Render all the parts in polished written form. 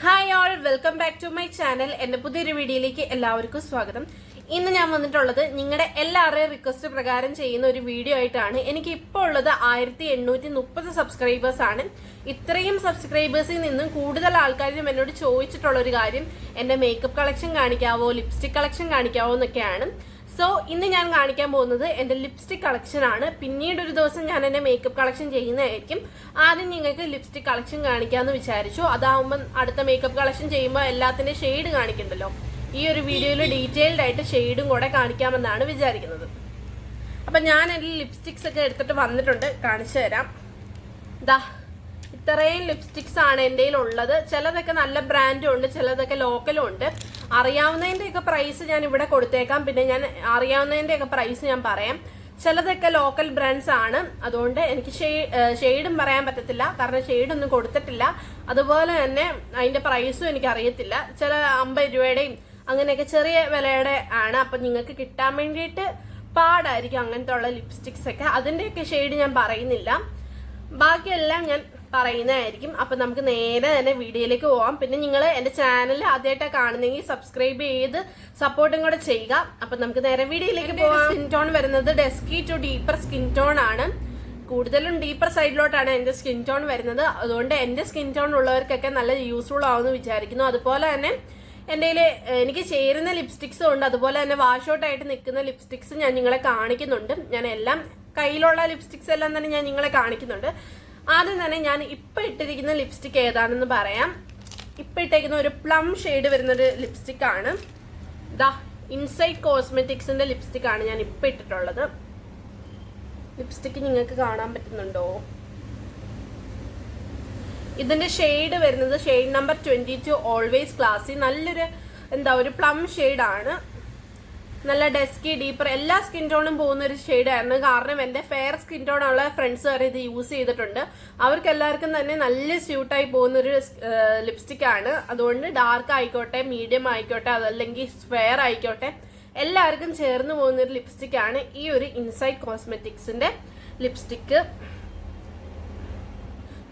Hi all, welcome back to my channel. എന്റെ പുതിയൊരു വീഡിയോയിലേക്ക് എല്ലാവർക്കും സ്വാഗതം. ഇന്ന് ഞാൻ വന്നിട്ടുള്ളത് നിങ്ങളുടെ എല്ലാവരുടെയും റിക്വസ്റ്റ് പ്രകാരം ചെയ്യുന്ന ഒരു വീഡിയോ ആയിട്ടാണ്. എനിക്ക് ഇപ്പോൾ ഉള്ളത് 1830 സബ്സ്ക്രൈബേഴ്സ് ആണ്. ഇത്രയും സബ്സ്ക്രൈബേഴ്സിൽ നിന്നും കൂടുതൽ ആൾക്കാരും എന്നോട് ചോദിച്ചിട്ടുള്ള ഒരു കാര്യം എന്റെ മേക്കപ്പ് കളക്ഷൻ കാണിക്കാവോ, ലിപ്സ്റ്റിക് കളക്ഷൻ കാണിക്കാവോ എന്നൊക്കെയാണ്. സോ ഇന്ന് ഞാൻ കാണിക്കാൻ പോകുന്നത് എന്റെ ലിപ്സ്റ്റിക് കളക്ഷൻ ആണ്. പിന്നീട് ഒരു ദിവസം ഞാൻ എന്റെ മേക്കപ്പ് കളക്ഷൻ ചെയ്യുന്നതായിരിക്കും. ആദ്യം നിങ്ങൾക്ക് ലിപ്സ്റ്റിക് കളക്ഷൻ കാണിക്കാമെന്ന് വിചാരിച്ചു. അതാവുമ്പോൾ അടുത്ത മേക്കപ്പ് കളക്ഷൻ ചെയ്യുമ്പോൾ എല്ലാത്തിന്റെ ഷെയ്ഡ് കാണിക്കണ്ടല്ലോ. ഈ ഒരു വീഡിയോയിൽ ഡീറ്റെയിൽഡ് ആയിട്ട് ഷെയ്ഡും കൂടെ കാണിക്കാമെന്നാണ് വിചാരിക്കുന്നത്. അപ്പൊ ഞാൻ എന്റെ ലിപ്സ്റ്റിക്സ് ഒക്കെ എടുത്തിട്ട് വന്നിട്ടുണ്ട്, കാണിച്ചു തരാം. ദാ ഇത്രയും ലിപ്സ്റ്റിക്സ് ആണ് എൻ്റെ ഉള്ളത്. ചിലതൊക്കെ നല്ല ബ്രാൻഡും ഉണ്ട്, ചിലതൊക്കെ ലോക്കലും ഉണ്ട്. അറിയാവുന്നതിന്റെ ഒക്കെ പ്രൈസ് ഞാൻ ഇവിടെ കൊടുത്തേക്കാം. പിന്നെ ഞാൻ അറിയാവുന്നതിന്റെ ഒക്കെ പ്രൈസ് ഞാൻ പറയാം. ചിലതൊക്കെ ലോക്കൽ ബ്രാൻഡ്സ് ആണ്, അതുകൊണ്ട് എനിക്ക് ഷെയ്ഡും പറയാൻ പറ്റത്തില്ല, കാരണം ഷെയ്ഡൊന്നും കൊടുത്തിട്ടില്ല. അതുപോലെ തന്നെ അതിന്റെ പ്രൈസും എനിക്ക് അറിയത്തില്ല. ചില 50 രൂപയുടെയും അങ്ങനെയൊക്കെ ചെറിയ വിലയുടെ ആണ്. അപ്പൊ നിങ്ങൾക്ക് കിട്ടാൻ വേണ്ടിയിട്ട് പാടായിരിക്കും അങ്ങനത്തെ ഉള്ള ലിപ്സ്റ്റിക്സ് ഒക്കെ. അതിന്റെയൊക്കെ ഷെയ്ഡ് ഞാൻ പറയുന്നില്ല, ബാക്കിയെല്ലാം ഞാൻ പറയുന്നതായിരിക്കും. അപ്പൊ നമുക്ക് നേരെ തന്നെ വീഡിയോയിലേക്ക് പോവാം. പിന്നെ നിങ്ങൾ എന്റെ ചാനൽ ആദ്യമായിട്ടാണ് കാണുന്നെങ്കിൽ സബ്സ്ക്രൈബ് ചെയ്ത് സപ്പോർട്ടും കൂടെ ചെയ്യുക. അപ്പൊ നമുക്ക് നേരെ വീഡിയോയിലേക്ക് പോവാം. സ്കിൻ ടോൺ വരുന്നത് dusky to deeper skin tone ആണ്. കൂടുതലും ഡീപ്പർ സൈഡിലോട്ടാണ് എന്റെ സ്കിൻ ടോൺ വരുന്നത്. അതുകൊണ്ട് എന്റെ സ്കിൻ ടോൺ ഉള്ളവർക്കൊക്കെ നല്ല യൂസ്ഫുൾ ആവുമെന്ന് വിചാരിക്കുന്നു. അതുപോലെ തന്നെ എൻ്റെ എനിക്ക് ചേരുന്ന ലിപ്സ്റ്റിക്സും ഉണ്ട്. അതുപോലെ തന്നെ വാഷ് ഔട്ട് ആയിട്ട് നിൽക്കുന്ന ലിപ്സ്റ്റിക്സ് ഞാൻ നിങ്ങളെ കാണിക്കുന്നുണ്ട്. ഞാൻ എല്ലാം കയ്യിലുള്ള ലിപ്സ്റ്റിക്സ് എല്ലാം തന്നെ ഞാൻ നിങ്ങളെ കാണിക്കുന്നുണ്ട്. ആദ്യം തന്നെ ഞാൻ ഇപ്പൊ ഇട്ടിരിക്കുന്ന ലിപ്സ്റ്റിക് ഏതാണെന്ന് പറയാം. ഇപ്പൊ ഇട്ടേക്കുന്ന ഒരു പ്ലം ഷെയ്ഡ് വരുന്നൊരു ലിപ്സ്റ്റിക് ആണ്. ദാ ഇൻസൈഡ് കോസ്മെറ്റിക്സിന്റെ ലിപ്സ്റ്റിക് ആണ് ഞാൻ ഇപ്പൊ ഇട്ടിട്ടുള്ളത്. ലിപ്സ്റ്റിക് നിങ്ങൾക്ക് കാണാൻ പറ്റുന്നുണ്ടോ? ഇതിന്റെ ഷെയ്ഡ് വരുന്നത് ഷെയ്ഡ് നമ്പർ 22 ഓൾവേസ് ക്ലാസി. നല്ലൊരു ഒരു പ്ലം ഷെയ്ഡ് ആണ്. നല്ല ഡസ്കി ഡീപ്പർ എല്ലാ സ്കിൻ ടോണും പോകുന്ന ഒരു ഷെയ്ഡ് ആയിരുന്നു. കാരണം എന്റെ ഫെയർ സ്കിൻ ടോൺ ഉള്ള ഫ്രണ്ട്സ് വരെ ഇത് യൂസ് ചെയ്തിട്ടുണ്ട്. അവർക്ക് എല്ലാവർക്കും തന്നെ നല്ല സ്യൂട്ടായി പോകുന്ന ഒരു ലിപ്സ്റ്റിക് ആണ്. അതുകൊണ്ട് ഡാർക്ക് ആയിക്കോട്ടെ, മീഡിയം ആയിക്കോട്ടെ, അതല്ലെങ്കിൽ ഫെയർ ആയിക്കോട്ടെ, എല്ലാവർക്കും ചേർന്ന് പോകുന്ന ഒരു ലിപ്സ്റ്റിക് ആണ് ഈ ഒരു ഇൻസൈഡ് കോസ്മെറ്റിക്സിന്റെ ലിപ്സ്റ്റിക്.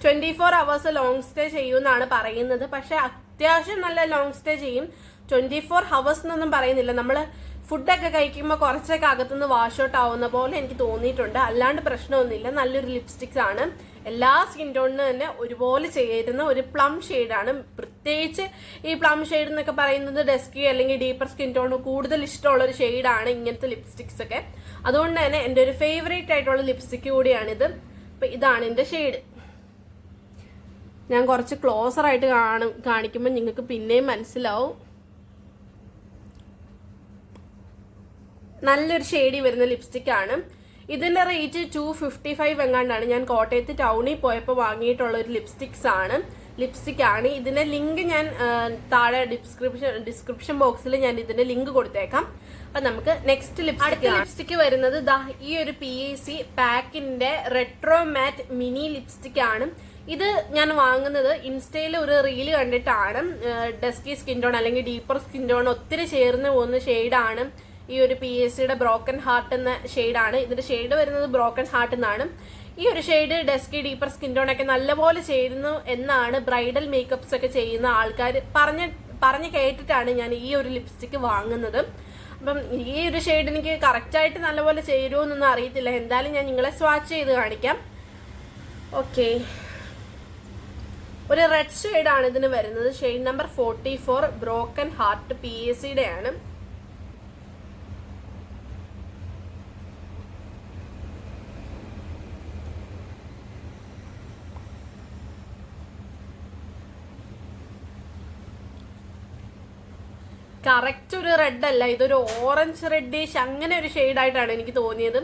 24 hours ലോങ് സ്റ്റേ ചെയ്യുമെന്നാണ് പറയുന്നത്. പക്ഷെ അത്യാവശ്യം നല്ല ലോങ് സ്റ്റേ ചെയ്യും. 24 hours എന്നൊന്നും പറയുന്നില്ല. നമ്മള് ഫുഡൊക്കെ കഴിക്കുമ്പോൾ കുറച്ചൊക്കെ അകത്തുനിന്ന് വാഷ് ഔട്ട് ആവുന്ന പോലെ എനിക്ക് തോന്നിയിട്ടുണ്ട്. അല്ലാണ്ട് പ്രശ്നമൊന്നുമില്ല. നല്ലൊരു ലിപ്സ്റ്റിക്സ് ആണ്. എല്ലാ സ്കിൻ ടോണിന് തന്നെ ഒരുപോലെ ചേരുന്ന ഒരു പ്ലം ഷെയ്ഡാണ്. പ്രത്യേകിച്ച് ഈ പ്ലം ഷെയ്ഡ് എന്നൊക്കെ പറയുന്നത് ഡസ്കി അല്ലെങ്കിൽ ഡീപ്പർ സ്കിൻ ടോണ് കൂടുതൽ ഇഷ്ടമുള്ള ഒരു ഷെയ്ഡാണ് ഇങ്ങനത്തെ ലിപ്സ്റ്റിക്സ് ഒക്കെ. അതുകൊണ്ട് തന്നെ എൻ്റെ ഒരു ഫേവറേറ്റ് ആയിട്ടുള്ള ലിപ്സ്റ്റിക് കൂടിയാണിത്. അപ്പൊ ഇതാണ് എൻ്റെ ഷെയ്ഡ്. ഞാൻ കുറച്ച് ക്ലോസർ ആയിട്ട് കാണിക്കുമ്പോൾ നിങ്ങൾക്ക് പിന്നെയും മനസ്സിലാവും. നല്ലൊരു ഷെയ്ഡി വരുന്ന ലിപ്സ്റ്റിക് ആണ്. ഇതിന്റെ റേറ്റ് 255 എങ്ങാണ്ടാണ്. ഞാൻ കോട്ടയത്ത് ടൗണിൽ പോയപ്പോൾ വാങ്ങിയിട്ടുള്ള ഒരു ലിപ്സ്റ്റിക് ആണ്. ഇതിന്റെ ലിങ്ക് ഞാൻ താഴെ ഡിസ്ക്രിപ്ഷൻ ബോക്സിൽ ഞാൻ ഇതിന്റെ ലിങ്ക് കൊടുത്തേക്കാം. അപ്പൊ നമുക്ക് നെക്സ്റ്റ് ലിപ്സ്റ്റിക് വരുന്നത് ഈ ഒരു PAC പാക്കിന്റെ റെട്രോ മാറ്റ് മിനി ലിപ്സ്റ്റിക് ആണ്. ഇത് ഞാൻ വാങ്ങുന്നത് ഇൻസ്റ്റയിൽ ഒരു റീല് കണ്ടിട്ടാണ്. ഡസ്കി സ്കിൻ ടോൺ അല്ലെങ്കിൽ ഡീപ്പർ സ്കിൻ ടോൺ ഒത്തിരി ചേർന്ന് പോകുന്ന ഷെയ്ഡാണ് ഈ ഒരു PACയുടെ ബ്രോക്കൺ ഹാർട്ട് എന്ന ഷെയ്ഡാണ്. ഇതിന്റെ ഷെയ്ഡ് വരുന്നത് ബ്രോക്കൺ ഹാർട്ട് എന്നാണ്. ഈ ഒരു shade dusky deeper skin tone ഒക്കെ നല്ലപോലെ ചേരുന്നു എന്നാണ് ബ്രൈഡൽ മേക്കപ്സ് ഒക്കെ ചെയ്യുന്ന ആൾക്കാർ പറഞ്ഞ് കേട്ടിട്ടാണ് ഞാൻ ഈ ഒരു ലിപ്സ്റ്റിക് വാങ്ങുന്നത്. അപ്പം ഈ ഒരു ഷെയ്ഡ് എനിക്ക് കറക്റ്റായിട്ട് നല്ലപോലെ ചേരുമെന്നൊന്നും അറിയത്തില്ല. എന്തായാലും ഞാൻ നിങ്ങളെ സ്വാച്ച് ചെയ്ത് കാണിക്കാം. ഓക്കെ, ഒരു റെഡ് ഷെയ്ഡാണ് ഇതിന് വരുന്നത്. ഷെയ്ഡ് നമ്പർ 44 ബ്രോക്കൺ ഹാർട്ട് PACയുടെ ആണ്. കറക്റ്റ് ഒരു റെഡ് അല്ല, ഇതൊരു ഓറഞ്ച് റെഡിഷ് അങ്ങനെ ഒരു ഷെയ്ഡായിട്ടാണ് എനിക്ക് തോന്നിയത്.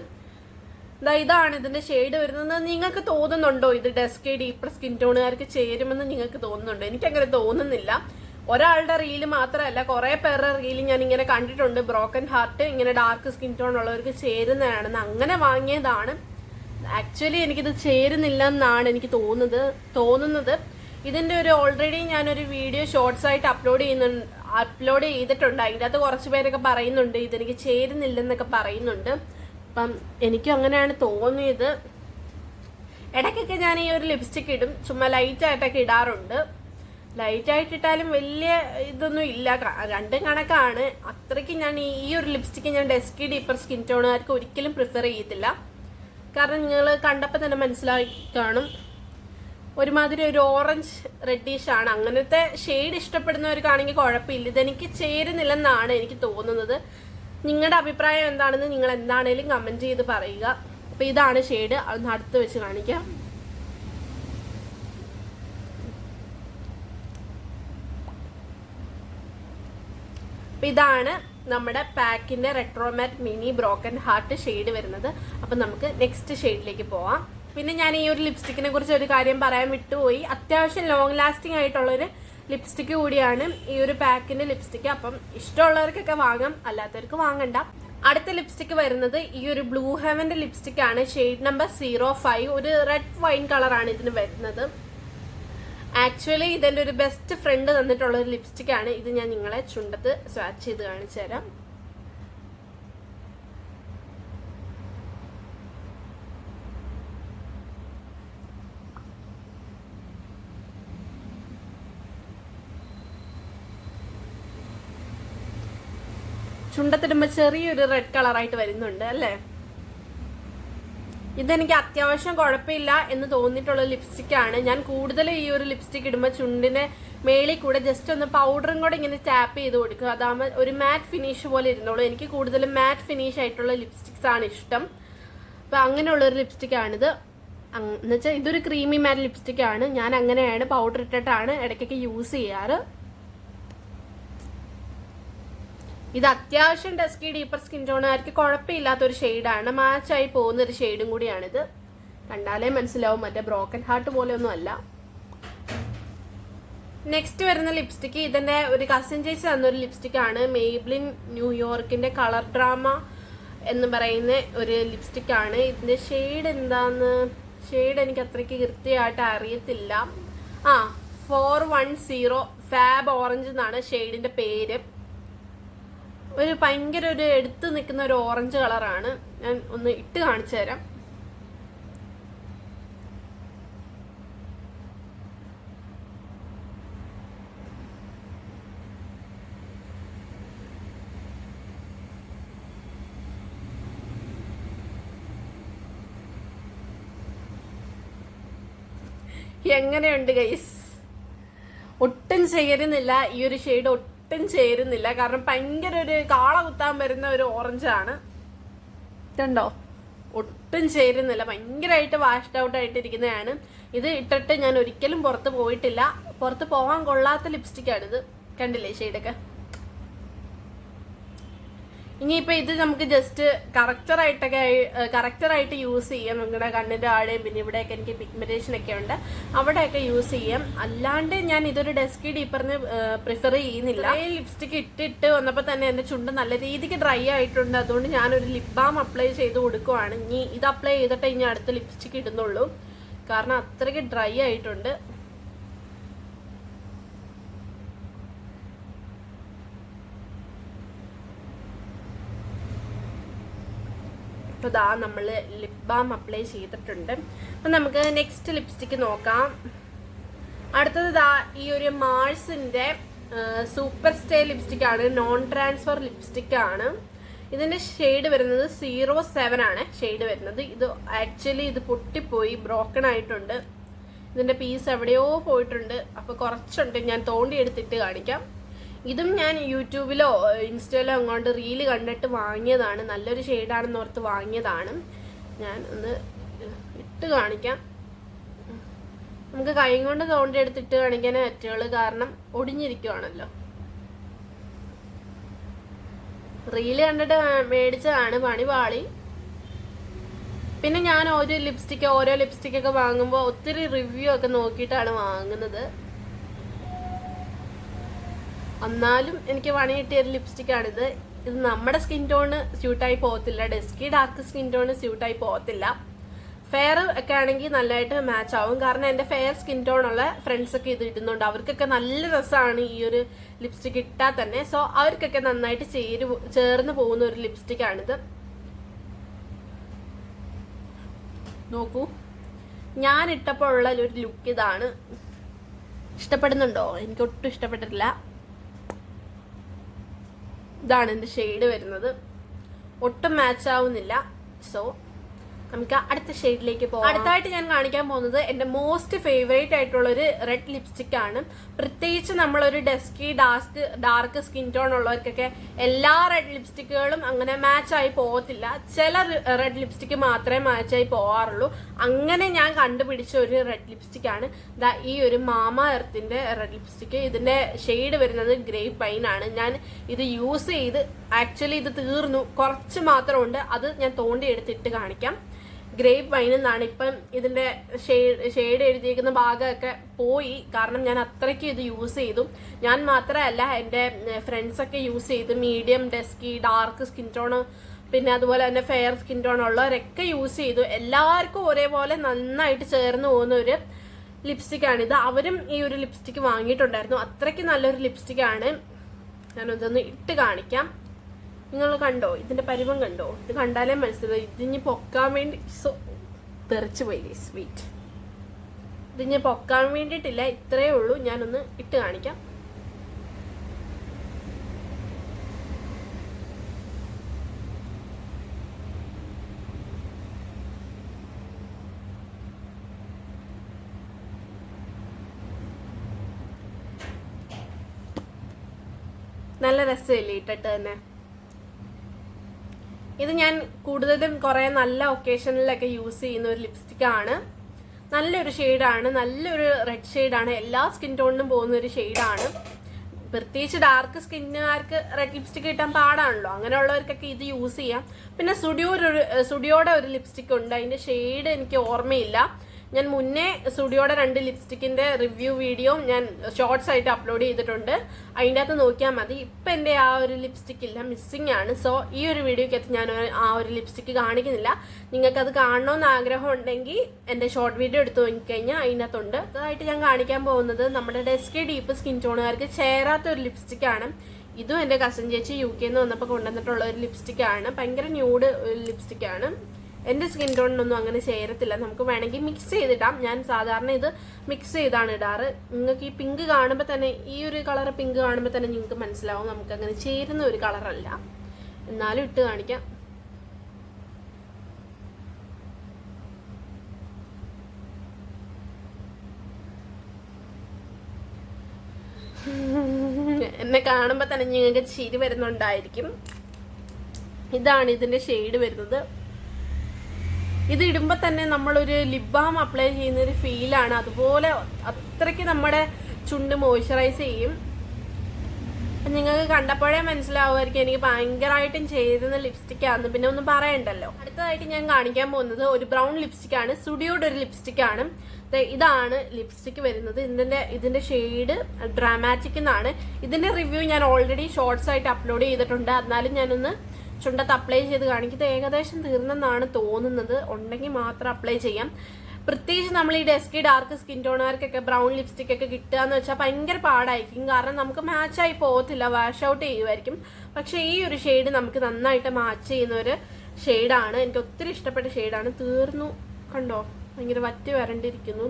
ഇതാണ് ഇതിന്റെ ഷെയ്ഡ് വരുന്നത്. നിങ്ങൾക്ക് തോന്നുന്നുണ്ടോ ഇത് ഡസ്കി ഡീപ്പർ സ്കിൻ ടോണുകാർക്ക് ചേരുമെന്ന് നിങ്ങൾക്ക് തോന്നുന്നുണ്ടോ? എനിക്കങ്ങനെ തോന്നുന്നില്ല. ഒരാളുടെ റീല് മാത്രമല്ല, കുറെ പേരുടെ റീല് ഞാൻ ഇങ്ങനെ കണ്ടിട്ടുണ്ട്. ബ്രോക്കൺ ഹാർട്ട് ഇങ്ങനെ ഡാർക്ക് സ്കിൻ ടോൺ ഉള്ളവർക്ക് ചേരുന്നതാണെന്ന് അങ്ങനെ വാങ്ങിയതാണ്. ആക്ച്വലി എനിക്കിത് ചേരുന്നില്ല എന്നാണ് എനിക്ക് തോന്നുന്നത്. ഇതിന്റെ ഒരു ഓൾറെഡി ഞാനൊരു വീഡിയോ ഷോർട്സ് ആയിട്ട് അപ്ലോഡ് ചെയ്തിട്ടുണ്ട്. അതിൻ്റെ അകത്ത് കുറച്ച് പേരൊക്കെ പറയുന്നുണ്ട് ഇതെനിക്ക് ചേരുന്നില്ലെന്നൊക്കെ പറയുന്നുണ്ട്. അപ്പം എനിക്കും അങ്ങനെയാണ് തോന്നിയത്. ഇടയ്ക്കൊക്കെ ഞാൻ ഈ ഒരു ലിപ്സ്റ്റിക് ഇടും, ചുമ്മാ ലൈറ്റ് ആയിട്ടൊക്കെ ഇടാറുണ്ട്. ലൈറ്റായിട്ട് ഇട്ടാലും വലിയ ഇതൊന്നും ഇല്ല, രണ്ടും കണക്കാണ്. അത്രയ്ക്ക് ഞാൻ ഈ ഒരു ലിപ്സ്റ്റിക്ക് ഞാൻ ഡസ്കി ഡീപ്പർ സ്കിൻ ടോണുകാർക്ക് ഒരിക്കലും പ്രിഫർ ചെയ്യത്തില്ല. കാരണം നിങ്ങൾ കണ്ടപ്പോൾ തന്നെ മനസ്സിലായി കാണും, ഒരുമാതിരി ഒരു ഓറഞ്ച് റെഡിഷ് ആണ്. അങ്ങനത്തെ ഷെയ്ഡ് ഇഷ്ടപ്പെടുന്നവർക്കാണെങ്കിൽ കുഴപ്പമില്ല. ഇതെനിക്ക് ചേരുന്നില്ലെന്നാണ് എനിക്ക് തോന്നുന്നത്. നിങ്ങളുടെ അഭിപ്രായം എന്താണെന്ന് നിങ്ങൾ എന്താണേലും കമൻറ്റ് ചെയ്ത് പറയുക. അപ്പോൾ ഇതാണ് ഷെയ്ഡ്, അതൊന്ന് അടുത്ത് വെച്ച് കാണിക്കാം. അപ്പം ഇതാണ് നമ്മുടെ പാക്കിൻ്റെ റെട്രോമാറ്റ് മിനി ബ്രോക്കൺ ഹാർട്ട് ഷെയ്ഡ് വരുന്നത്. അപ്പം നമുക്ക് നെക്സ്റ്റ് ഷെയ്ഡിലേക്ക് പോവാം. പിന്നെ ഞാൻ ഈ ഒരു ലിപ്സ്റ്റിക്കിനെ കുറിച്ച് ഒരു കാര്യം പറയാൻ വിട്ടുപോയി. അത്യാവശ്യം ലോങ് ലാസ്റ്റിംഗ് ആയിട്ടുള്ളൊരു ലിപ്സ്റ്റിക്ക് കൂടിയാണ് ഈ ഒരു പാക്കിൻ്റെ ലിപ്സ്റ്റിക്ക്. അപ്പം ഇഷ്ടമുള്ളവർക്കൊക്കെ വാങ്ങാം, അല്ലാത്തവർക്ക് വാങ്ങണ്ട. അടുത്ത ലിപ്സ്റ്റിക്ക് വരുന്നത് ഈ ഒരു ബ്ലൂ ഹെവൻ്റെ ലിപ്സ്റ്റിക് ആണ്. Shade number 05. ഒരു റെഡ് വൈൻ കളറാണ് ഇതിന് വരുന്നത്. ആക്ച്വലി ഇതെൻ്റെ ഒരു ബെസ്റ്റ് ഫ്രണ്ട് തന്നിട്ടുള്ള ഒരു ലിപ്സ്റ്റിക് ആണ് ഇത്. ഞാൻ നിങ്ങളെ ചുണ്ടത്ത് സ്വാച്ച് ചെയ്ത് കാണിച്ചു തരാം. ചുണ്ടത്തിടുമ്പോൾ ചെറിയൊരു റെഡ് കളറായിട്ട് വരുന്നുണ്ട് അല്ലേ. ഇതെനിക്ക് അത്യാവശ്യം കുഴപ്പമില്ല എന്ന് തോന്നിയിട്ടുള്ള ലിപ്സ്റ്റിക് ആണ്. ഞാൻ കൂടുതലും ഈ ഒരു ലിപ്സ്റ്റിക് ഇടുമ്പോൾ ചുണ്ടിന്റെ മേളിൽ കൂടെ ജസ്റ്റ് ഒന്ന് പൗഡറും കൂടെ ഇങ്ങനെ ടാപ്പ് ചെയ്ത് കൊടുക്കുക. അതാകുമ്പോൾ ഒരു മാറ്റ് ഫിനിഷ് പോലെ ഇരുന്നോളൂ. എനിക്ക് കൂടുതലും മാറ്റ് ഫിനിഷ് ആയിട്ടുള്ള ലിപ്സ്റ്റിക്സ് ആണ് ഇഷ്ടം. അപ്പം അങ്ങനെയുള്ളൊരു ലിപ്സ്റ്റിക് ആണിത്. എന്നുവെച്ചാൽ ഇതൊരു ക്രീമി മാറ്റ് ലിപ്സ്റ്റിക് ആണ്. ഞാൻ അങ്ങനെയാണ് പൗഡർ ഇട്ടിട്ടാണ് ഇടയ്ക്കൊക്കെ യൂസ് ചെയ്യാറ്. ഇത് അത്യാവശ്യം ഡസ്കി ഡീപ്പർ സ്കിൻ ടോണുകാർക്ക് കുഴപ്പമില്ലാത്തൊരു ഷെയ്ഡാണ്. മാച്ചായി പോകുന്നൊരു ഷെയ്ഡും കൂടിയാണിത്. കണ്ടാലേ മനസ്സിലാവും, മറ്റേ ബ്രോക്കൺ ഹാർട്ട് പോലെ ഒന്നും അല്ല. നെക്സ്റ്റ് വരുന്ന ലിപ്സ്റ്റിക്ക് ഇതിൻ്റെ ഒരു കസിൻ ചേച്ചി തന്നൊരു ലിപ്സ്റ്റിക് ആണ്. മെയ്ബ്ലിൻ ന്യൂയോർക്കിൻ്റെ കളർ ഡ്രാമ എന്ന് പറയുന്ന ഒരു ലിപ്സ്റ്റിക് ആണ്. ഇതിൻ്റെ ഷെയ്ഡ് എന്താന്ന് എനിക്ക് അത്രയ്ക്ക് കൃത്യമായിട്ട് അറിയത്തില്ല. 410 ഫാബ് ഓറഞ്ച് എന്നാണ് ഷെയ്ഡിൻ്റെ പേര്. ഒരു ഭയങ്കര ഒരു എടുത്ത് നിൽക്കുന്ന ഒരു ഓറഞ്ച് കളറാണ്. ഞാൻ ഒന്ന് ഇട്ട് കാണിച്ചു തരാം. എങ്ങനെയുണ്ട് ഗൈസ്? ഒട്ടും ചേരുന്നില്ല ഈ ഒരു ഷെയ്ഡ്, ഒട്ടും ചേരുന്നില്ല. കാരണം ഭയങ്കര ഒരു കാള കുത്താൻ വരുന്ന ഒരു ഓറഞ്ചാണ്. കണ്ടോ, ഒട്ടും ചേരുന്നില്ല. ഭയങ്കരമായിട്ട് വാഷ്ഡ് ഔട്ട് ആയിട്ടിരിക്കുന്നതാണ്. ഇത് ഇട്ടിട്ട് ഞാൻ ഒരിക്കലും പുറത്ത് പോയിട്ടില്ല. പുറത്ത് പോകാൻ കൊള്ളാത്ത ലിപ്സ്റ്റിക്കാണിത്. കണ്ടില്ലേ ഷെയ്ഡൊക്കെ? ഇനിയിപ്പോൾ ഇത് നമുക്ക് ജസ്റ്റ് കറക്റ്ററായിട്ട് യൂസ് ചെയ്യാം. നിങ്ങളുടെ കണ്ണിൻ്റെ ആടെയും പിന്നെ ഇവിടെയൊക്കെ എനിക്ക് പിഗ്മെന്റേഷൻ ഒക്കെ ഉണ്ട്, അവിടെയൊക്കെ യൂസ് ചെയ്യാം. അല്ലാണ്ട് ഞാൻ ഇതൊരു ഡസ്കി ഡീപ്പറിന് പ്രിഫർ ചെയ്യുന്നില്ല. ഈ ലിപ്സ്റ്റിക് ഇട്ടിട്ട് വന്നപ്പോൾ തന്നെ എൻ്റെ ചുണ്ട് നല്ല രീതിക്ക് ഡ്രൈ ആയിട്ടുണ്ട്. അതുകൊണ്ട് ഞാനൊരു ലിപ് ബാം അപ്ലൈ ചെയ്ത് കൊടുക്കുവാണ്. ഇനി ഇത് അപ്ലൈ ചെയ്തിട്ട് ഇനി അടുത്ത ലിപ്സ്റ്റിക് ഇടുന്നുള്ളൂ. കാരണം അത്രയ്ക്ക് ഡ്രൈ ആയിട്ടുണ്ട്. അപ്പോൾ ഇതാ നമ്മൾ ലിപ് ബാം അപ്ലൈ ചെയ്തിട്ടുണ്ട്. അപ്പം നമുക്ക് നെക്സ്റ്റ് ലിപ്സ്റ്റിക്ക് നോക്കാം. അടുത്തത് ഇതാ ഈ ഒരു മാഴ്സിൻ്റെ സൂപ്പർ സ്റ്റേ ലിപ്സ്റ്റിക് ആണ്. നോൺ ട്രാൻസ്ഫർ ലിപ്സ്റ്റിക് ആണ്. ഇതിൻ്റെ ഷെയ്ഡ് വരുന്നത് 07 ആണ് ഷെയ്ഡ് വരുന്നത്. ഇത് ആക്ച്വലി ഇത് പൊട്ടിപ്പോയി, ബ്രോക്കൺ ആയിട്ടുണ്ട്. ഇതിൻ്റെ പീസ് എവിടെയോ പോയിട്ടുണ്ട്. അപ്പോൾ കുറച്ചുണ്ട്, ഞാൻ തോണ്ടി എടുത്തിട്ട് കാണിക്കാം. ഇതും ഞാൻ യൂട്യൂബിലോ ഇൻസ്റ്റയിലോ അങ്ങോട്ട് റീല് കണ്ടിട്ട് വാങ്ങിയതാണ്. നല്ലൊരു ഷെയ്ഡാണെന്ന് ഓർത്ത് വാങ്ങിയതാണ്. ഞാൻ ഒന്ന് ഇട്ട് കാണിക്കാം. നമുക്ക് കൈ കൊണ്ട് തോണ്ടി എടുത്തിട്ട് കാണിക്കാനേ പറ്റുള്ളൂ, കാരണം ഒടിഞ്ഞിരിക്കുവാണല്ലോ. റീല് കണ്ടിട്ട് മേടിച്ചതാണ്, പണി പാളി. പിന്നെ ഞാൻ ഓരോ ലിപ്സ്റ്റിക്കൊക്കെ വാങ്ങുമ്പോൾ ഒത്തിരി റിവ്യൂ ഒക്കെ നോക്കിയിട്ടാണ് വാങ്ങുന്നത്. എന്നാലും എനിക്ക് പണി കിട്ടിയൊരു ലിപ്സ്റ്റിക്കാണിത്. ഇത് നമ്മുടെ സ്കിൻ ടോണ് സ്യൂട്ടായി പോകത്തില്ല, ഡസ്കി ഡാർക്ക് സ്കിൻ ടോണ് സ്യൂട്ടായി പോകത്തില്ല. ഫെയർ ഒക്കെ ആണെങ്കിൽ നല്ലതായിട്ട് മാച്ച് ആവും. കാരണം എൻ്റെ ഫെയർ സ്കിൻ ടോണുള്ള ഫ്രണ്ട്സൊക്കെ ഇത് ഇടുന്നുണ്ട്. അവർക്കൊക്കെ നല്ല രസമാണ് ഈ ഒരു ലിപ്സ്റ്റിക് ഇട്ടാൽ തന്നെ. സോ അവർക്കൊക്കെ നന്നായിട്ട് ചേർന്ന് പോകുന്ന ഒരു ലിപ്സ്റ്റിക്കാണിത്. നോക്കൂ, ഞാൻ ഇട്ടപ്പോൾ ഉള്ള ഒരു ലുക്ക് ഇതാണ്. ഇഷ്ടപ്പെടുന്നുണ്ടോ? എനിക്ക് ഒട്ടും ഇഷ്ടപ്പെട്ടിട്ടില്ല. ഇതാണ് എൻ്റെ ഷെയ്ഡ് വരുന്നത്. ഒട്ടും മാച്ച് ആവുന്നില്ല. സോ നമുക്ക് അടുത്ത ഷെയ്ഡിലേക്ക് പോകാം. അടുത്തായിട്ട് ഞാൻ കാണിക്കാൻ പോകുന്നത് എൻ്റെ മോസ്റ്റ് ഫേവറേറ്റ് ആയിട്ടുള്ള ഒരു റെഡ് ലിപ്സ്റ്റിക് ആണ്. പ്രത്യേകിച്ച് നമ്മളൊരു ഡസ്കി ഡാർക്ക് സ്കിൻ ടോൺ ഉള്ളവർക്കൊക്കെ എല്ലാ റെഡ് ലിപ്സ്റ്റിക്കുകളും അങ്ങനെ മാച്ചായി പോകത്തില്ല. ചില റെഡ് ലിപ്സ്റ്റിക്ക് മാത്രമേ മാച്ചായി പോകാറുള്ളൂ. അങ്ങനെ ഞാൻ കണ്ടുപിടിച്ച ഒരു റെഡ് ലിപ്സ്റ്റിക് ആണ് ഈ ഒരു മാമ എർത്തിന്റെ റെഡ് ലിപ്സ്റ്റിക്. ഇതിന്റെ ഷെയ്ഡ് വരുന്നത് ഗ്രേപ്പ് വൈൻ ആണ്. ഞാൻ ഇത് യൂസ് ചെയ്ത് ആക്ച്വലി ഇത് തീർന്നു, കുറച്ച് മാത്രമുണ്ട്. അത് ഞാൻ തോണ്ടി എടുത്തിട്ട് കാണിക്കാം. ഗ്രേപ്പ് വൈൻ എന്നാണ്. ഇപ്പം ഇതിന്റെ ഷെയ്ഡ് എഴുതിയിരിക്കുന്ന ഭാഗമൊക്കെ പോയി, കാരണം ഞാൻ അത്രയ്ക്ക് ഇത് യൂസ് ചെയ്തു. ഞാൻ മാത്രമല്ല, എൻ്റെ ഫ്രണ്ട്സൊക്കെ യൂസ് ചെയ്തു. Medium, dusky, dark skin tone, പിന്നെ അതുപോലെ തന്നെ ഫെയർ സ്കിൻ ടോൺ ഉള്ളവരൊക്കെ യൂസ് ചെയ്തു. എല്ലാവർക്കും ഒരേപോലെ നന്നായിട്ട് ചേർന്ന് പോകുന്ന ഒരു ലിപ്സ്റ്റിക്കാണിത്. അവരും ഈ ഒരു ലിപ്സ്റ്റിക്ക് വാങ്ങിയിട്ടുണ്ടായിരുന്നു. അത്രയ്ക്ക് നല്ലൊരു ലിപ്സ്റ്റിക്കാണ്. ഞാനിതൊന്ന് ഇട്ട് കാണിക്കാം. നിങ്ങൾ കണ്ടോ? ഇതിന്റെ പരിവം കണ്ടോ? ഇത് കണ്ടാലേ മനസ്സിലായി. ഇതിഞ്ഞ് പൊക്കാൻ വേണ്ടി തെറിച്ചു പോയി സ്വീറ്റ്. ഇതിഞ്ഞ് പൊക്കാൻ വേണ്ടിയിട്ടില്ല, ഇത്രയേ ഉള്ളൂ. ഞാനൊന്ന് ഇട്ട് കാണിക്കാം. നല്ല രസമില്ലേ ഇട്ടിട്ട് തന്നെ? ഇത് ഞാൻ കൂടുതലും കുറേ നല്ല ഒക്കേഷനിലൊക്കെ യൂസ് ചെയ്യുന്ന ഒരു ലിപ്സ്റ്റിക് ആണ്. നല്ലൊരു ഷെയ്ഡാണ്, നല്ലൊരു റെഡ് ഷെയ്ഡാണ്. എല്ലാ സ്കിൻ ടോണിനും പോകുന്ന ഒരു ഷെയ്ഡാണ്. പ്രത്യേകിച്ച് ഡാർക്ക് സ്കിന്നുകാർക്ക് റെഡ് ലിപ്സ്റ്റിക് കിട്ടാൻ പാടാണല്ലോ. അങ്ങനെയുള്ളവർക്കൊക്കെ ഇത് യൂസ് ചെയ്യാം. പിന്നെ സ്റ്റുഡിയോയുടെ ഒരു ലിപ്സ്റ്റിക് ഉണ്ട്. അതിന്റെ ഷെയ്ഡ് എനിക്ക് ഓർമ്മയില്ല. ഞാൻ മുന്നേ സ്റ്റുഡിയോയുടെ 2 ലിപ്സ്റ്റിക്കിന്റെ റിവ്യൂ വീഡിയോ ഞാൻ ഷോർട്സ് ആയിട്ട് അപ്ലോഡ് ചെയ്തിട്ടുണ്ട്. അതിൻ്റെ അകത്ത് നോക്കിയാൽ മതി. ഇപ്പം എൻ്റെ ആ ഒരു ലിപ്സ്റ്റിക് ഇല്ല, മിസ്സിംഗ് ആണ്. സോ ഈ ഒരു വീഡിയോക്കകത്ത് ഞാൻ ആ ഒരു ലിപ്സ്റ്റിക്ക് കാണിക്കുന്നില്ല. നിങ്ങൾക്കത് കാണണമെന്ന് ആഗ്രഹം ഉണ്ടെങ്കിൽ എൻ്റെ ഷോർട്ട് വീഡിയോ എടുത്ത് നോക്കിക്കഴിഞ്ഞാൽ അതിനകത്തുണ്ട്. അതായിട്ട് ഞാൻ കാണിക്കാൻ പോകുന്നത് നമ്മുടെ ഡസ്കി ഡീപ്പ് സ്കിൻ ടോണുകാർക്ക് ചേരാത്ത ഒരു ലിപ്സ്റ്റിക്കാണ്. ഇതും എൻ്റെ കസിൻ ചേച്ചി UK നിന്ന് വന്നപ്പോൾ കൊണ്ടുവന്നിട്ടുള്ള ഒരു ലിപ്സ്റ്റിക്കാണ്. ഭയങ്കര ന്യൂഡ് ലിപ്സ്റ്റിക്കാണ്. എൻ്റെ സ്കിൻ ടോണിനൊന്നും അങ്ങനെ ചേരത്തില്ല. നമുക്ക് വേണമെങ്കിൽ മിക്സ് ചെയ്തിടാം. ഞാൻ സാധാരണ ഇത് മിക്സ് ചെയ്താണ് ഇടാറ്. നിങ്ങൾക്ക് ഈ പിങ്ക് കാണുമ്പോൾ തന്നെ, ഈ ഒരു കളർ പിങ്ക് കാണുമ്പോൾ തന്നെ നിങ്ങൾക്ക് മനസ്സിലാവും നമുക്ക് അങ്ങനെ ചേരുന്ന ഒരു കളറല്ല. എന്നാലും ഇട്ട് കാണിക്കാം. എന്നെ കാണുമ്പോൾ തന്നെ നിങ്ങൾക്ക് ചിരി വരുന്നുണ്ടായിരിക്കും. ഇതാണ് ഇതിൻ്റെ ഷെയ്ഡ് വരുന്നത്. ഇത് ഇടുമ്പോൾ തന്നെ നമ്മളൊരു ലിപ് ബാം അപ്ലൈ ചെയ്യുന്ന ഒരു ഫീലാണ്. അതുപോലെ അത്രയ്ക്ക് നമ്മുടെ ചുണ്ട് മോയ്സ്ചറൈസ് ചെയ്യും. അപ്പം നിങ്ങൾക്ക് കണ്ടപ്പോഴേ മനസ്സിലാവുമായിരിക്കും എനിക്ക് ഭയങ്കരമായിട്ടും ചേരുന്ന ലിപ്സ്റ്റിക്കാണ്. പിന്നെ ഒന്നും പറയണ്ടല്ലോ. അടുത്തതായിട്ട് ഞാൻ കാണിക്കാൻ പോകുന്നത് ഒരു ബ്രൗൺ ലിപ്സ്റ്റിക്കാണ്. സ്റ്റുഡിയോയുടെ ഒരു ലിപ്സ്റ്റിക്കാണ്. ഇതാണ് ലിപ്സ്റ്റിക്ക് വരുന്നത്. ഇതിന്റെ ഷെയ്ഡ് ഡ്രാമാറ്റിക് എന്നാണ്. ഇതിന്റെ റിവ്യൂ ഞാൻ ഓൾറെഡി ഷോർട്സ് ആയിട്ട് അപ്ലോഡ് ചെയ്തിട്ടുണ്ട്. എന്നാലും ഞാനൊന്ന് ചുണ്ടത്ത് അപ്ലൈ ചെയ്ത് കാണിക്കുന്നത്. ഏകദേശം തീർന്നെന്നാണ് തോന്നുന്നത്. ഉണ്ടെങ്കിൽ മാത്രം അപ്ലൈ ചെയ്യാം. പ്രത്യേകിച്ച് നമ്മൾ ഈ ഡസ്കി ഡാർക്ക് സ്കിൻ ടോണുകാർക്കൊക്കെ ബ്രൗൺ ലിപ്സ്റ്റിക് ഒക്കെ കിട്ടുക എന്ന് വെച്ചാൽ ഭയങ്കര പാടായിരിക്കും. കാരണം നമുക്ക് മാച്ചായി പോകത്തില്ല, വാഷ് ഔട്ട് ചെയ്യുമായിരിക്കും. പക്ഷെ ഈ ഒരു ഷെയ്ഡ് നമുക്ക് നന്നായിട്ട് മാച്ച് ചെയ്യുന്ന ഒരു ഷെയ്ഡാണ്. എനിക്ക് ഒത്തിരി ഇഷ്ടപ്പെട്ട ഷെയ്ഡാണ്. തീർന്നു കണ്ടോ? ഭയങ്കര വറ്റി വരണ്ടിരിക്കുന്നു.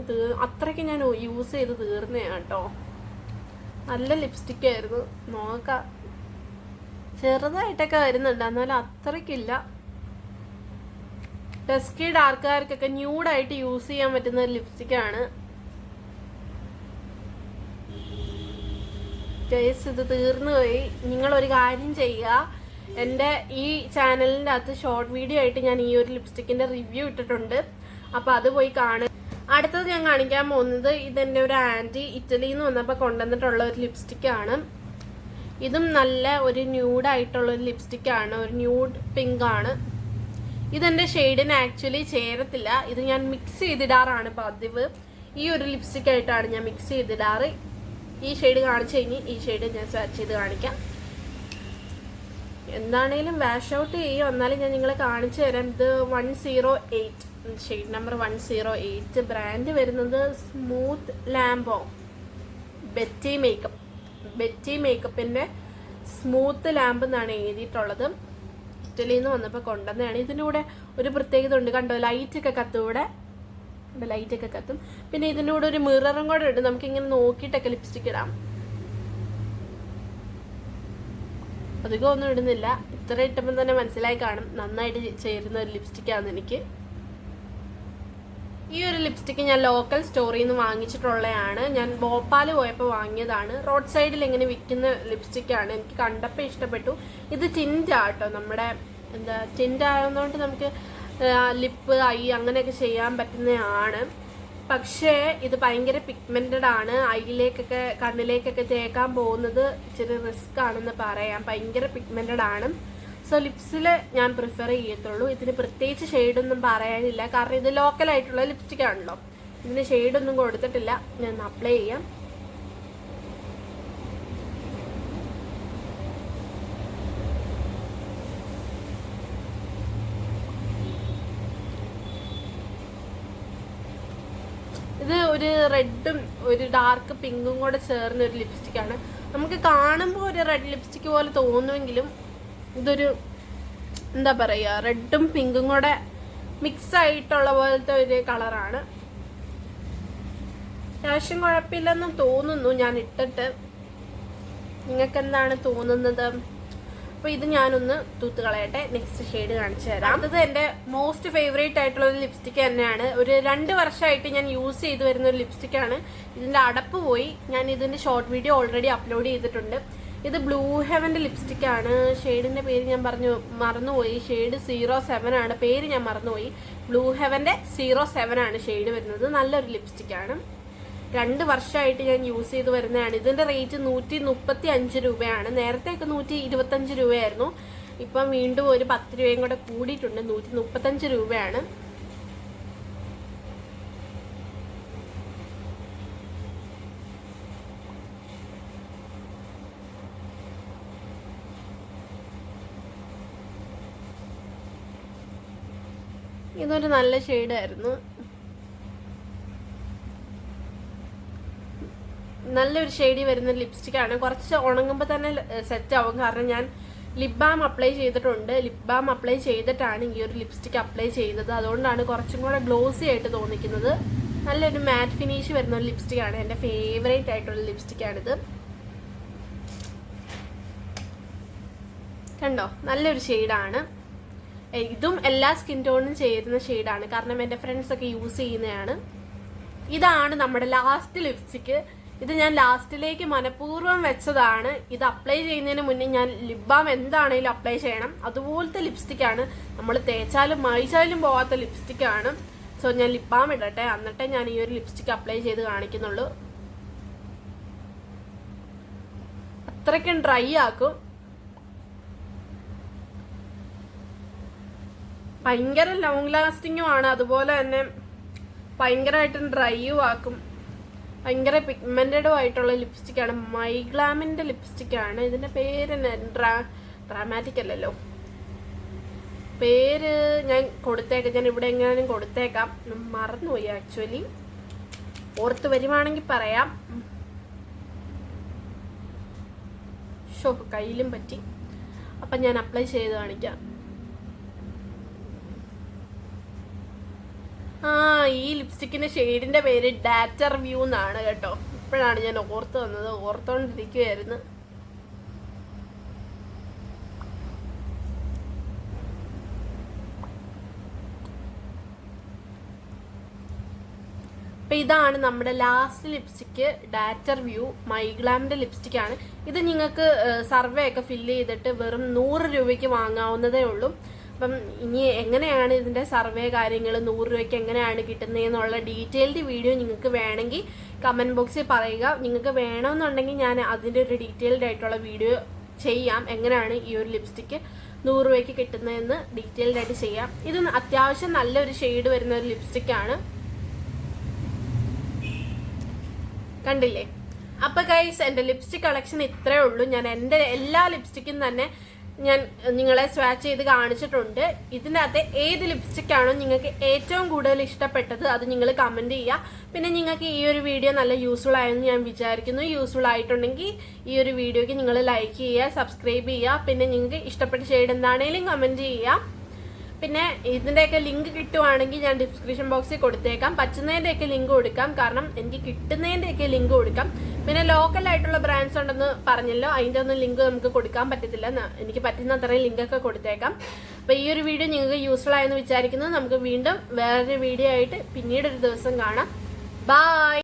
അത്രയ്ക്ക് ഞാൻ യൂസ് ചെയ്ത് തീർന്നതാണ് കേട്ടോ. നല്ല ലിപ്സ്റ്റിക് ആയിരുന്നു. നോക്കാം, ചെറുതായിട്ടൊക്കെ വരുന്നുണ്ട്, എന്നാലും അത്രയ്ക്കില്ല. ഡസ്കി ഡാർക്കുകാർക്കൊക്കെ ന്യൂഡായിട്ട് യൂസ് ചെയ്യാൻ പറ്റുന്ന ഒരു ലിപ്സ്റ്റിക്കാണ്. ഇത് തീർന്നു പോയി. നിങ്ങളൊരു കാര്യം ചെയ്യുക, എൻ്റെ ഈ ചാനലിൻ്റെ അകത്ത് ഷോർട്ട് വീഡിയോ ആയിട്ട് ഞാൻ ഈ ഒരു ലിപ്സ്റ്റിക്കിൻ്റെ റിവ്യൂ ഇട്ടിട്ടുണ്ട്. അപ്പോൾ അത് പോയി കാണുക. അടുത്തത് ഞാൻ കാണിക്കാൻ പോകുന്നത് ഇതെൻ്റെ ഒരു ആൻറ്റി ഇറ്റലിയിൽ നിന്ന് വന്നപ്പോൾ കൊണ്ടുവന്നിട്ടുള്ള ഒരു ലിപ്സ്റ്റിക്കാണ്. ഇതും നല്ല ഒരു ന്യൂഡായിട്ടുള്ള ഒരു ലിപ്സ്റ്റിക്കാണ്. ഒരു ന്യൂഡ് പിങ്ക് ആണ്. ഇതെൻ്റെ ഷെയ്ഡിന് ആക്ച്വലി ചേരത്തില്ല. ഇത് ഞാൻ മിക്സ് ചെയ്തിടാറാണ് പതിവ്. ഈ ഒരു ലിപ്സ്റ്റിക്കായിട്ടാണ് ഞാൻ മിക്സ് ചെയ്തിടാറ്. ഈ ഷെയ്ഡ് കാണിച്ചു കഴിഞ്ഞ് ഈ ഷെയ്ഡ് ഞാൻ സ്വാച്ച് ചെയ്ത് കാണിക്കാം. എന്താണേലും വാഷ് ഔട്ട് ചെയ്യും. എന്നാലും ഞാൻ നിങ്ങളെ കാണിച്ചു തരാം. ഇത് 108 ഷെയ്ഡ് നമ്പർ 108. ബ്രാൻഡ് വരുന്നത് സ്മൂത്ത് ലാംബോ. ബെറ്റി മേക്കപ്പിൻ്റെ സ്മൂത്ത് ലാമ്പ് എന്നാണ് എഴുതിയിട്ടുള്ളത്. ഇറ്റലിയിൽ നിന്ന് വന്നപ്പോൾ കൊണ്ടുവന്നതാണ്. ഇതിൻ്റെ കൂടെ ഒരു പ്രത്യേകത ഉണ്ട് കണ്ടോ, ലൈറ്റൊക്കെ കത്തൂടെ ലൈറ്റൊക്കെ കത്തും. പിന്നെ ഇതിൻ്റെ കൂടെ ഒരു മിററും കൂടെ ഉണ്ട്, നമുക്കിങ്ങനെ നോക്കിയിട്ടൊക്കെ ലിപ്സ്റ്റിക് ഇടാം. അധികം ഒന്നും ഇടുന്നില്ല, ഇത്ര ഇട്ടപ്പോൾ തന്നെ മനസ്സിലായി കാണും നന്നായിട്ട് ചേരുന്ന ഒരു ലിപ്സ്റ്റിക്കാണ് എനിക്ക്. ഈ ഒരു ലിപ്സ്റ്റിക്ക് ഞാൻ ലോക്കൽ സ്റ്റോറിൽ നിന്ന് വാങ്ങിച്ചിട്ടുള്ളതാണ്. ഞാൻ ഭോപ്പാൽ പോയപ്പോൾ വാങ്ങിയതാണ്. റോഡ് സൈഡിൽ ഇങ്ങനെ വിൽക്കുന്ന ലിപ്സ്റ്റിക്കാണ്. എനിക്ക് കണ്ടപ്പോൾ ഇഷ്ടപ്പെട്ടു. ഇത് ടിൻറ്റാട്ടോ, നമ്മുടെ എന്താ ടിൻറ്റ് ആയതുകൊണ്ട് നമുക്ക് ലിപ്പ് ഐ അങ്ങനെയൊക്കെ ചെയ്യാൻ പറ്റുന്നതാണ്. പക്ഷേ ഇത് ഭയങ്കര പിഗ്മെന്റഡ് ആണ്. ഐയിലേക്കൊക്കെ കണ്ണിലേക്കൊക്കെ തേക്കാൻ പോകുന്നത് ഇച്ചിരി റിസ്ക് ആണെന്ന് പറയാം. ഭയങ്കര പിഗ്മെന്റഡ് ആണ്. സോ ലിപ്സിൽ ഞാൻ പ്രിഫർ ചെയ്യത്തുള്ളൂ. ഇതിന് പ്രത്യേകിച്ച് ഷെയ്ഡൊന്നും പറയാനില്ല, കാരണം ഇത് ലോക്കലായിട്ടുള്ള ലിപ്സ്റ്റിക് ആണല്ലോ. ഇതിന് ഷെയ്ഡൊന്നും കൊടുത്തിട്ടില്ല. ഞാൻ അപ്ലൈ ചെയ്യാം. ഇത് ഒരു റെഡും ഒരു ഡാർക്ക് പിങ്കും കൂടെ ചേർന്ന ഒരു ലിപ്സ്റ്റിക്കാണ്. നമുക്ക് കാണുമ്പോൾ ഒരു റെഡ് ലിപ്സ്റ്റിക് പോലെ തോന്നുമെങ്കിലും ഇതൊരു എന്താ പറയുക, റെഡും പിങ്കും കൂടെ മിക്സ് ആയിട്ടുള്ള പോലത്തെ ഒരു കളറാണ്. അത്യാവശ്യം കുഴപ്പമില്ലെന്ന് തോന്നുന്നു ഞാൻ ഇട്ടിട്ട്. നിങ്ങൾക്ക് എന്താണ് തോന്നുന്നത്? അപ്പോൾ ഇത് ഞാനൊന്ന് തൂത്ത് കളയട്ടെ. നെക്സ്റ്റ് ഷെയ്ഡ് കാണിച്ചു തരാം. അത് എൻ്റെ മോസ്റ്റ് ഫേവറേറ്റ് ആയിട്ടുള്ള ഒരു ലിപ്സ്റ്റിക് തന്നെയാണ്. ഒരു 2 വർഷമായിട്ട് ഞാൻ യൂസ് ചെയ്ത് വരുന്ന ഒരു ലിപ്സ്റ്റിക്കാണ്. ഇതിൻ്റെ അടപ്പ് പോയി. ഞാൻ ഇതിൻ്റെ ഷോർട്ട് വീഡിയോ ഓൾറെഡി അപ്ലോഡ് ചെയ്തിട്ടുണ്ട്. ഇത് ബ്ലൂ ഹെവൻ്റെ ലിപ്സ്റ്റിക്കാണ്. ഷെയ്ഡിൻ്റെ പേര് ഞാൻ മറന്നുപോയി. ഷെയ്ഡ് 07 ആണ്. പേര് ഞാൻ മറന്നുപോയി. ബ്ലൂ ഹെവൻ്റെ 07 ആണ് ഷെയ്ഡ് വരുന്നത്. നല്ലൊരു ലിപ്സ്റ്റിക്കാണ്. 2 വർഷമായിട്ട് ഞാൻ യൂസ് ചെയ്ത് വരുന്നതാണ്. ഇതിൻ്റെ റേറ്റ് 135 രൂപയാണ്. നേരത്തെയൊക്കെ 125 രൂപയായിരുന്നു. ഇപ്പം വീണ്ടും ഒരു 10 രൂപയും കൂടെ കൂടിയിട്ടുണ്ട്. 135 രൂപയാണ്. ഇതൊരു നല്ല ഷെയ്ഡായിരുന്നു. നല്ലൊരു ഷെയ്ഡിൽ വരുന്ന ലിപ്സ്റ്റിക്കാണ്. കുറച്ച് ഉണങ്ങുമ്പോൾ തന്നെ സെറ്റ് ആവും, കാരണം ഞാൻ ലിപ് ബാം അപ്ലൈ ചെയ്തിട്ടുണ്ട്. ലിപ് ബാം അപ്ലൈ ചെയ്തിട്ടാണ് ഈ ഒരു ലിപ്സ്റ്റിക്ക് അപ്ലൈ ചെയ്തത്. അതുകൊണ്ടാണ് കുറച്ചും കൂടെ ഗ്ലോസി ആയിട്ട് തോന്നിക്കുന്നത്. നല്ലൊരു മാറ്റ് ഫിനിഷ് വരുന്ന ഒരു ലിപ്സ്റ്റിക്കാണ്. എൻ്റെ ഫേവറേറ്റ് ആയിട്ടുള്ള ലിപ്സ്റ്റിക്കാണിത്. കണ്ടോ, നല്ലൊരു ഷെയ്ഡാണ്. ഇതും എല്ലാ സ്കിൻ ടോണിനും ചേരുന്ന ഷെയ്ഡാണ്, കാരണം എൻ്റെ ഫ്രണ്ട്സൊക്കെ യൂസ് ചെയ്യുന്നതാണ്. ഇതാണ് നമ്മുടെ ലാസ്റ്റ് ലിപ്സ്റ്റിക്ക്. ഇത് ഞാൻ ലാസ്റ്റിലേക്ക് മനഃപൂർവ്വം വെച്ചതാണ്. ഇത് അപ്ലൈ ചെയ്യുന്നതിന് മുന്നേ ഞാൻ ലിപ് ബാം എന്താണേലും അപ്ലൈ ചെയ്യണം. അതുപോലത്തെ ലിപ്സ്റ്റിക്കാണ്. നമ്മൾ തേച്ചാലും മായ്ച്ചാലും പോവാത്ത ലിപ്സ്റ്റിക്കാണ്. സോ ഞാൻ ലിപ് ബാം ഇടട്ടെ, എന്നിട്ടേ ഞാൻ ഈ ഒരു ലിപ്സ്റ്റിക്ക് അപ്ലൈ ചെയ്ത് കാണിക്കുന്നുള്ളൂ. അത്രയ്ക്കും ഡ്രൈ ആക്കും. ഭയങ്കര ലോങ് ലാസ്റ്റിങ്ങും ആണ്. അതുപോലെ തന്നെ ഭയങ്കരമായിട്ടും ഡ്രൈയും ആക്കും. ഭയങ്കര പിഗ്മെന്റഡും ആയിട്ടുള്ള ലിപ്സ്റ്റിക്കാണ്. മൈഗ്ലാമിൻ്റെ ലിപ്സ്റ്റിക്കാണ്. ഇതിൻ്റെ പേര് ഡ്രാമാറ്റിക് അല്ലല്ലോ, പേര് ഞാൻ കൊടുത്തേക്കാം. ഞാൻ ഇവിടെ എങ്ങനെയും കൊടുത്തേക്കാം. മറന്നുപോയി ആക്ച്വലി. ഓർത്ത് വരുവാണെങ്കിൽ പറയാം. ഷോ, കയ്യിലും പറ്റി. അപ്പം ഞാൻ അപ്ലൈ ചെയ്ത് കാണിക്കാം. ഈ ലിപ്സ്റ്റിക്കിന്റെ ഷെയ്ഡിന്റെ പേര് ഡാറ്റർ വ്യൂ എന്നാണ് കേട്ടോ. ഇപ്പോഴാണ് ഞാൻ ഓർത്ത് വന്നത്, ഓർത്തോണ്ടിരിക്കുകയായിരുന്നു. അപ്പം ഇതാണ് നമ്മുടെ ലാസ്റ്റ് ലിപ്സ്റ്റിക്ക്, ഡാറ്റർ വ്യൂ മൈഗ്ലാമിന്റെ ലിപ്സ്റ്റിക്കാണ്. ഇത് നിങ്ങൾക്ക് സർവേ ഒക്കെ ഫില്ല് ചെയ്തിട്ട് വെറും 100 രൂപയ്ക്ക് വാങ്ങാവുന്നതേ ഉള്ളൂ. അപ്പം ഇനി എങ്ങനെയാണ് ഇതിൻ്റെ സർവേ കാര്യങ്ങൾ, 100 രൂപയ്ക്ക് എങ്ങനെയാണ് കിട്ടുന്നതെന്നുള്ള ഡീറ്റെയിൽഡ് വീഡിയോ നിങ്ങൾക്ക് വേണമെങ്കിൽ കമൻറ്റ് ബോക്സിൽ പറയുക. നിങ്ങൾക്ക് വേണമെന്നുണ്ടെങ്കിൽ ഞാൻ അതിൻ്റെ ഒരു ഡീറ്റെയിൽഡ് ആയിട്ടുള്ള വീഡിയോ ചെയ്യാം. എങ്ങനെയാണ് ഈ ഒരു ലിപ്സ്റ്റിക്ക് 100 രൂപയ്ക്ക് കിട്ടുന്നതെന്ന് ഡീറ്റെയിൽഡ് ആയിട്ട് ചെയ്യാം. ഇത് അത്യാവശ്യം നല്ലൊരു ഷെയ്ഡ് വരുന്ന ഒരു ലിപ്സ്റ്റിക്കാണ്. കണ്ടില്ലേ? അപ്പോൾ ഗൈസ്, എൻ്റെ ലിപ്സ്റ്റിക് കളക്ഷൻ ഇത്രയേ ഉള്ളൂ. ഞാൻ എൻ്റെ എല്ലാ ലിപ്സ്റ്റിക്കും തന്നെ ഞാൻ നിങ്ങളെ സ്വാച്ച് ചെയ്ത് കാണിച്ചിട്ടുണ്ട്. ഇതിനകത്ത് ഏത് ലിപ്സ്റ്റിക്കാണോ നിങ്ങൾക്ക് ഏറ്റവും കൂടുതൽ ഇഷ്ടപ്പെട്ടത് അത് നിങ്ങൾ കമൻറ്റ് ചെയ്യുക. പിന്നെ നിങ്ങൾക്ക് ഈ ഒരു വീഡിയോ നല്ല യൂസ്ഫുൾ ആയെന്ന് ഞാൻ വിചാരിക്കുന്നു. യൂസ്ഫുൾ ആയിട്ടുണ്ടെങ്കിൽ ഈ ഒരു വീഡിയോയ്ക്ക് നിങ്ങൾ ലൈക്ക് ചെയ്യുക, സബ്സ്ക്രൈബ് ചെയ്യുക. പിന്നെ നിങ്ങൾക്ക് ഇഷ്ടപ്പെട്ട ഷെയ്ഡ് എന്താണേലും കമൻറ്റ് ചെയ്യുക. പിന്നെ ഇതിൻ്റെയൊക്കെ ലിങ്ക് കിട്ടുവാണെങ്കിൽ ഞാൻ ഡിസ്ക്രിപ്ഷൻ ബോക്സിൽ കൊടുത്തേക്കാം. പറ്റുന്നതിൻ്റെയൊക്കെ ലിങ്ക് കൊടുക്കാം, കാരണം എനിക്ക് കിട്ടുന്നതിൻ്റെയൊക്കെ ലിങ്ക് കൊടുക്കാം. പിന്നെ ലോക്കലായിട്ടുള്ള ബ്രാൻഡ്സ് ഉണ്ടെന്ന് പറഞ്ഞല്ലോ, അതിൻ്റെ ഒന്നും ലിങ്ക് നമുക്ക് കൊടുക്കാൻ പറ്റത്തില്ല. എനിക്ക് പറ്റുന്ന അത്രയും ലിങ്കൊക്കെ കൊടുത്തേക്കാം. അപ്പോൾ ഈ ഒരു വീഡിയോ നിങ്ങൾക്ക് യൂസ്ഫുൾ ആയെന്ന് വിചാരിക്കുന്നു. നമുക്ക് വീണ്ടും വേറൊരു വീഡിയോ ആയിട്ട് പിന്നീട് ഒരു ദിവസം കാണാം. ബൈ.